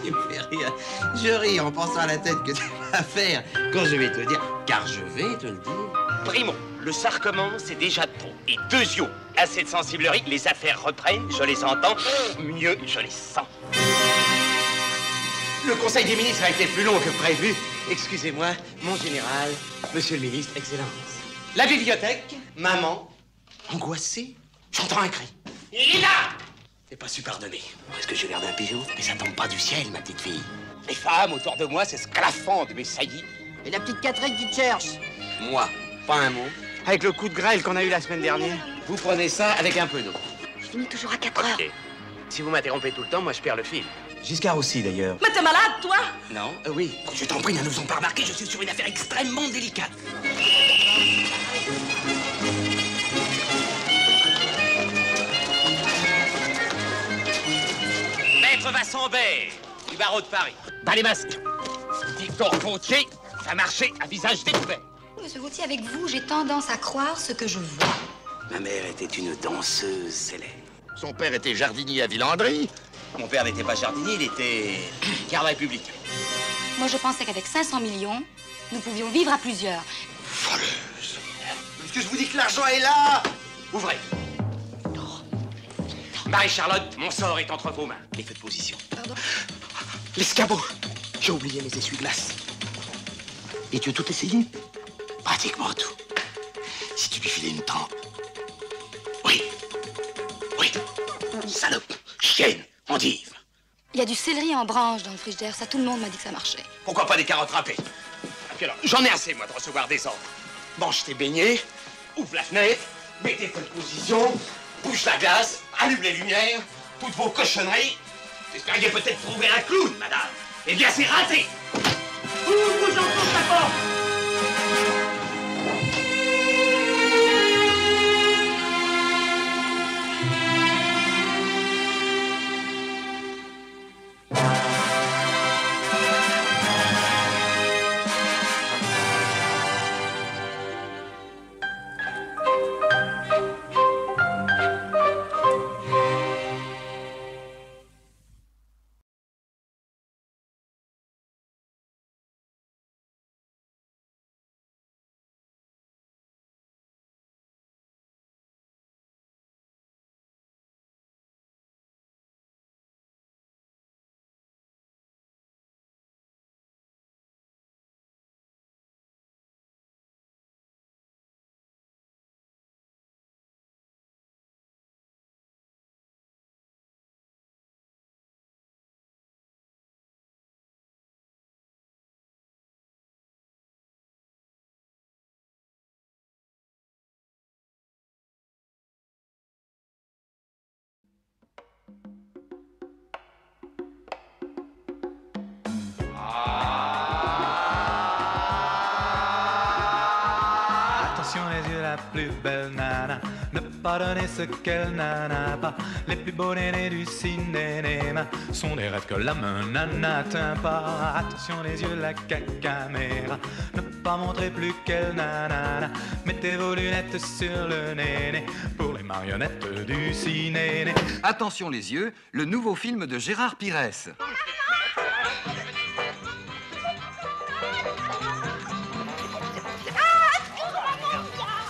Tu me fais rire. Je ris en pensant à la tête que tu vas faire quand je vais te dire, car je vais te le dire. Primo, le sarquement, c'est déjà trop. Et deuxio, assez de sensiblerie, les affaires reprennent, je les entends, mieux, je les sens. Le conseil des ministres a été plus long que prévu. Excusez-moi, mon général, monsieur le ministre, excellence. La bibliothèque, maman, angoissée, j'entends un cri. Il est là! T'es pas su pardonner. Est-ce que j'ai l'air d'un pigeon? Mais ça tombe pas du ciel, ma petite fille. Les femmes autour de moi, c'est sclafandent mes saillies. Et la petite Catherine qui te cherche. Moi, pas un mot. Avec le coup de grêle qu'on a eu la semaine dernière, vous prenez ça avec un peu d'eau. Je finis toujours à 4 heures. Si vous m'interrompez tout le temps, moi je perds le fil. Giscard aussi, d'ailleurs. Mais t'es malade, toi? Non, oui. Je t'en prie, ne nous ont pas remarqué, je suis sur une affaire extrêmement délicate. Maître Vassambert, du barreau de Paris. Dans les masques. Victor Gautier, ça marchait à visage découvert. Monsieur Gauthier, avec vous, j'ai tendance à croire ce que je vois. Ma mère était une danseuse célèbre. Son père était jardinier à Villandry. Mon père n'était pas jardinier, il était garde républicain. Moi, je pensais qu'avec 500 millions, nous pouvions vivre à plusieurs. Voleuse. Est-ce que je vous dis que l'argent est là? Ouvrez. Marie-Charlotte, mon sort est entre vos mains. Les feux de position. Pardon? L'escabeau. J'ai oublié mes essuie-glaces. Et tu as tout essayé? Pratiquement tout. Si tu lui filais une trempe. Oui. Oui. Salope. Chienne. Endive. Il y a du céleri en branche dans le frigidaire. Ça, tout le monde m'a dit que ça marchait. Pourquoi pas des carottes râpées? Et puis alors, j'en ai assez, moi, de recevoir des ordres. Mange tes beignets. Ouvre la fenêtre, mets tes feux de position, bouge la glace, allume les lumières, toutes vos cochonneries. J'espériez peut-être trouver un clown, madame. Eh bien, c'est raté. Ouvre, j'enfonce la porte. Attention les yeux, la plus belle nana, ne pas donner ce qu'elle n'a pas. Les plus beaux nénés du cinéma sont des rêves que la main n'atteint pas. Attention les yeux, la caméra, ne pas montrer plus qu'elle n'a. Mettez vos lunettes sur le néné pour les marionnettes du ciné. Attention les yeux, le nouveau film de Gérard Pires.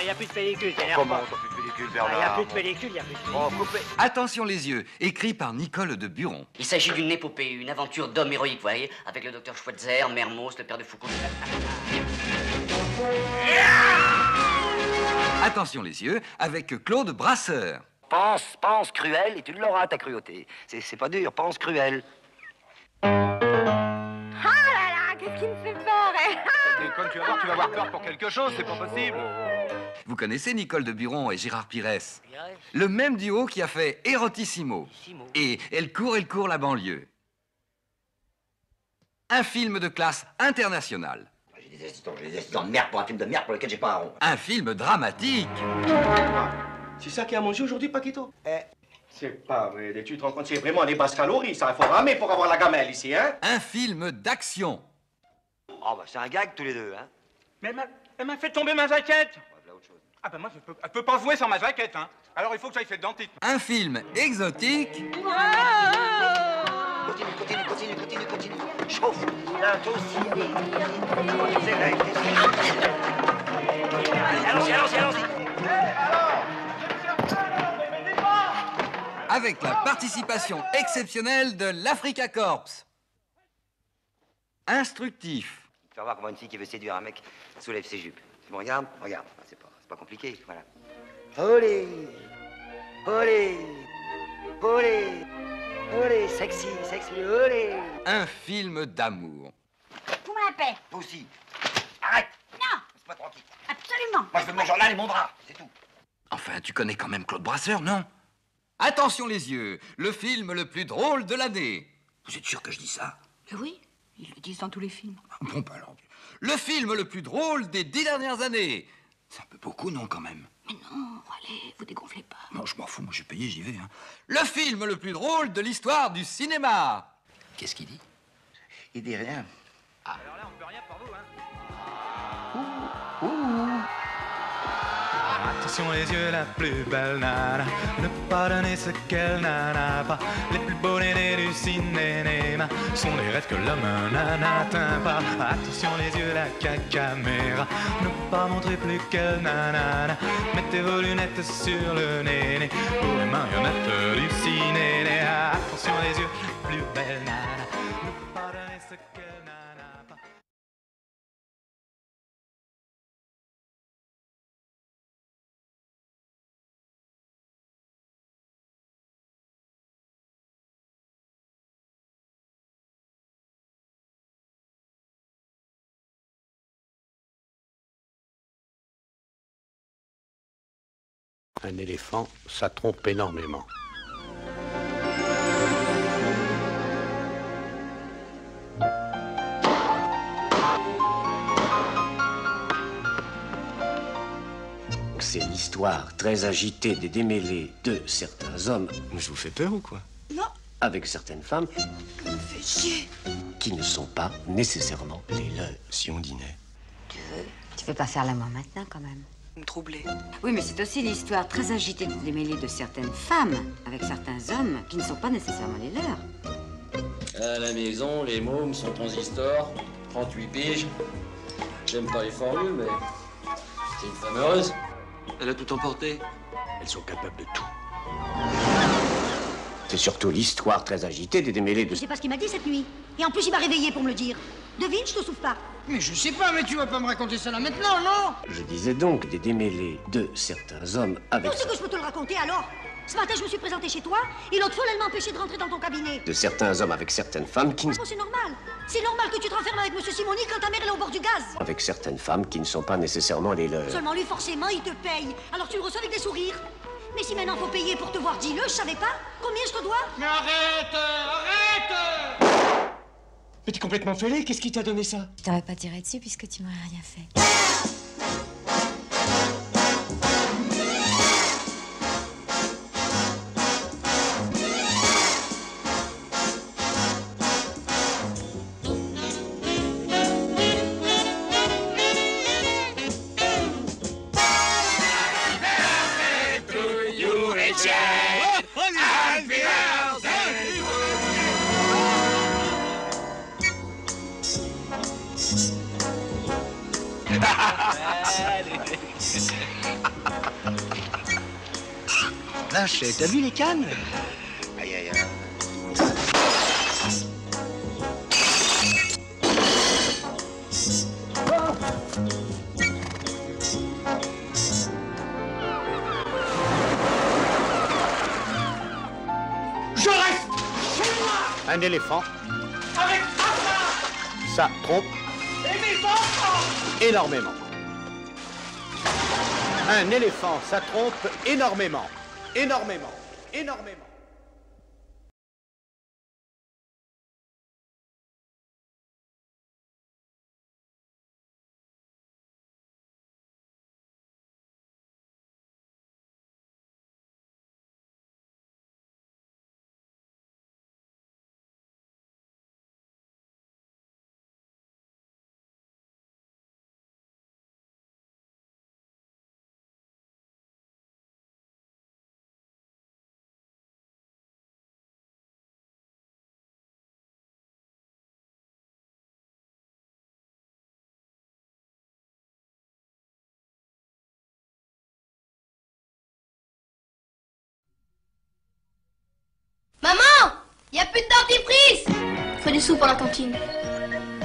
Il n'y a plus de pellicule, t'énerve pas. Plus de pellicule, Il n'y a plus de pellicule, il n'y a plus de pellicule. Oh, coupez. Attention les yeux, écrit par Nicole de Buron. Il s'agit d'une épopée, une aventure d'homme héroïque, vous voyez, avec le docteur Schweitzer, Mermoz, le père de Foucault. Attention les yeux, avec Claude Brasseur. Pense cruel et tu l'auras ta cruauté. C'est pas dur, pense cruel. Ah là là, qu'est-ce qui me fait peur, hein? Comme tu vas avoir peur pour quelque chose, c'est pas possible. Vous connaissez Nicole de Buron et Gérard Pires? Le même duo qui a fait Erotissimo et Elle court la banlieue. Un film de classe internationale. J'ai des assistants de merde pour un film de merde pour lequel j'ai pas un rond. Un film dramatique. C'est ça qui a mangé aujourd'hui, Paquito? C'est pas vrai. Tu te rends compte, c'est vraiment des basses calories, ça. Il faut ramer pour avoir la gamelle ici, hein? Un film d'action. Oh bah c'est un gag tous les deux, hein. Mais elle m'a fait tomber ma jaquette. Voilà autre chose. Ah ben moi, je peux pas jouer sans ma jaquette, hein. Alors il faut que j'aille faire le dentiste. Un film exotique. continue. Chauffe. Là, toi aussi, allez. Allons-y. Avec la participation exceptionnelle de l'Africa Corps. Instructif. Faire voir comment une fille qui veut séduire un mec soulève ses jupes. Tu me regardes? Regarde. C'est pas compliqué, voilà. Olé, sexy, olé. Un film d'amour. Vous me la paix. Toi aussi. Arrête. Non. Laisse-moi tranquille. Absolument. Moi, je veux mon journal et mon drap, c'est tout. Enfin, tu connais quand même Claude Brasseur, non? Attention les yeux, le film le plus drôle de l'année. Vous êtes sûr que je dis ça? Oui, ils le disent dans tous les films. Bon, bah alors. Le film le plus drôle des 10 dernières années. C'est un peu beaucoup, non, quand même? Mais non, allez, vous dégonflez pas. Non, je m'en fous, moi j'ai payé, j'y vais. Hein. Le film le plus drôle de l'histoire du cinéma. Qu'est-ce qu'il dit? Il dit rien. Alors là, on peut rien pour vous, hein. Attention les yeux, la plus belle nana, ne pas donner ce qu'elle n'a pas. Les plus beaux nénés du cinéma sont des rêves que l'homme n'atteint pas. Attention les yeux, la caméra, ne pas montrer plus qu'elle nanana. Mettez vos lunettes sur le néné pour les marionnettes du ciné. Attention les yeux, la plus belle nana, ne pas donner ce qu'elle n'a pas. Un éléphant, ça trompe énormément. C'est l'histoire très agitée des démêlés de certains hommes. Je vous fais peur ou quoi? Non. Avec certaines femmes Ça me fait chier. qui ne sont pas nécessairement les leurs. Si on dînait. Tu veux pas faire l'amour maintenant, quand même? Me troubler. Oui, mais c'est aussi l'histoire très agitée des démêlés de certaines femmes avec certains hommes qui ne sont pas nécessairement les leurs. À la maison, les mômes sont transistors, 38 piges. J'aime pas les formules, mais c'est une femme heureuse. Elle a tout emporté. Elles sont capables de tout. C'est surtout l'histoire très agitée des démêlés de... Je sais pas ce qu'il m'a dit cette nuit. Et en plus, il m'a réveillé pour me le dire. Devine, je te souffle pas. Mais je sais pas, mais tu vas pas me raconter ça là maintenant, non? Je disais donc des démêlés de certains hommes avec... Non, c'est que je peux te le raconter alors. Ce matin, je me suis présentée chez toi et l'autre folle, elle m'a empêché de rentrer dans ton cabinet. De certains hommes avec certaines femmes qui ne... Oh, c'est normal. C'est normal que tu te renfermes avec Monsieur Simoni quand ta mère elle est au bord du gaz. Avec certaines femmes qui ne sont pas nécessairement les leurs. Seulement lui, forcément, il te paye. Alors tu le reçois avec des sourires. Mais si maintenant faut payer pour te voir, dis-le, je savais pas. Combien je te dois? Mais arrête! Mais t'es complètement fêlé, qu'est-ce qui t'a donné ça? Je t'aurais pas tiré dessus puisque tu m'aurais rien fait. Lâche, t'as vu les cannes? Aïe, aïe, aïe. Je reste chez moi. Un éléphant, Avec ça trompe et mes enfants. énormément. Un éléphant, ça trompe énormément. Énormément. Y a plus de dentifrice. Faut des sous pour la cantine.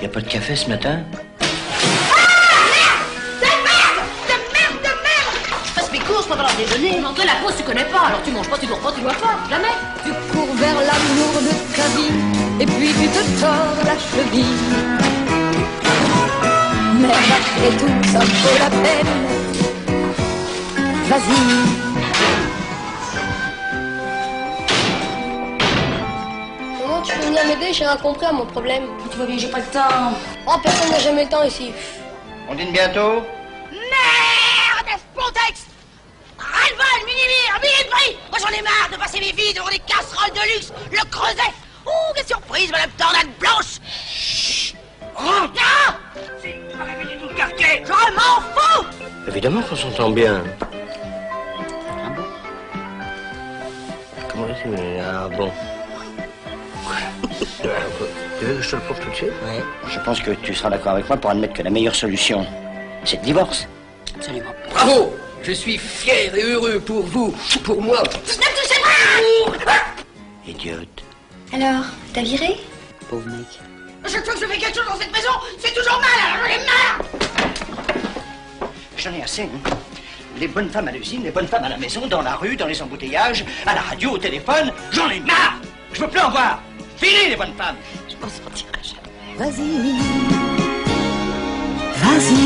Y a pas de café ce matin? Je passe mes courses pendant leur déjeuner. Mais André, la pause, tu connais pas. Alors tu manges pas, tu dors pas, tu dois pas. Jamais. Tu cours vers l'amour de ta vie, et puis tu te tords la cheville. Mais après tout, ça vaut la peine. Vas-y. Comment tu peux venir m'aider? J'ai rien compris à mon problème. Tu vois bien, j'ai pas le temps. Oh, personne n'a jamais le temps ici. On dîne bientôt? Merde, Spontex! Ras-le-bol, Minimir, billet de prix! Moi j'en ai marre de passer mes vies devant des casseroles de luxe, le creuset! Oh, quelle surprise, madame Tornade Blanche! Chut! Oh, tiens! Si tu vas réveiller tout le quartier, je m'en fous! Évidemment qu'on s'entend bien. Comment tu es? Ah bon. Tu veux que je te le prouve tout de suite? Oui. Je pense que tu seras d'accord avec moi pour admettre que la meilleure solution, c'est le divorce. Absolument. Bravo! Je suis fier et heureux pour vous, pour moi. Ne touchez pas! Idiote. Alors, t'as viré? Pauvre mec. Chaque fois que je fais quelque chose dans cette maison, c'est toujours mal, alors j'en ai marre! J'en ai assez, hein. Les bonnes femmes à l'usine, les bonnes femmes à la maison, dans la rue, dans les embouteillages, à la radio, au téléphone, j'en ai marre! Je veux plus en voir! Filez les bonnes femmes! Je m'en sortirai jamais. Vas-y. Vas-y.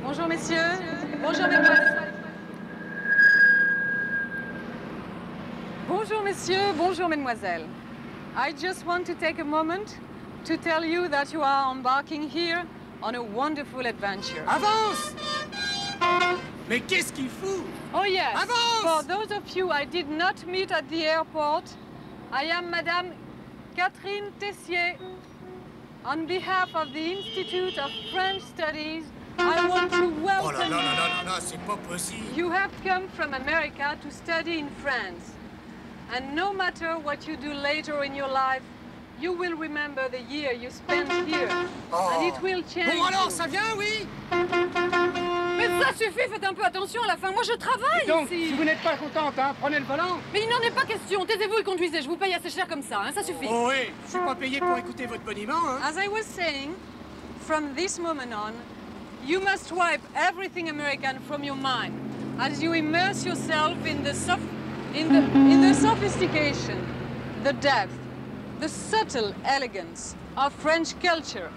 Bonjour messieurs, bonjour mesdemoiselles. Bonjour messieurs, bonjour mesdemoiselles. I just want to take a moment to tell you that you are embarking here on a wonderful adventure. Avance! Mais qu'est-ce qu'il fout? Oh yes, Avance! for those of you I did not meet at the airport, I am Madame Catherine Tessier. On behalf of the Institute of French Studies, I want to welcome Oh là là là là là, c'est pas possible. You have come from America to study in France. And no matter what you do later in your life, you will remember the year you spent here. Oh. And it will change. Bon alors, ça vient, oui? Mais ça suffit, faites un peu attention à la fin. Moi, je travaille Donc, ici. si vous n'êtes pas contente, hein, prenez le volant. Mais il n'en est pas question. Taisez-vous et conduisez. Je vous paye assez cher comme ça, hein. Ça suffit. Oh oui, je suis pas payé pour écouter votre boniment, hein. As I was saying, from this moment on, you must wipe everything American from your mind as you immerse yourself in the sophistication, the depth, the subtle elegance of French culture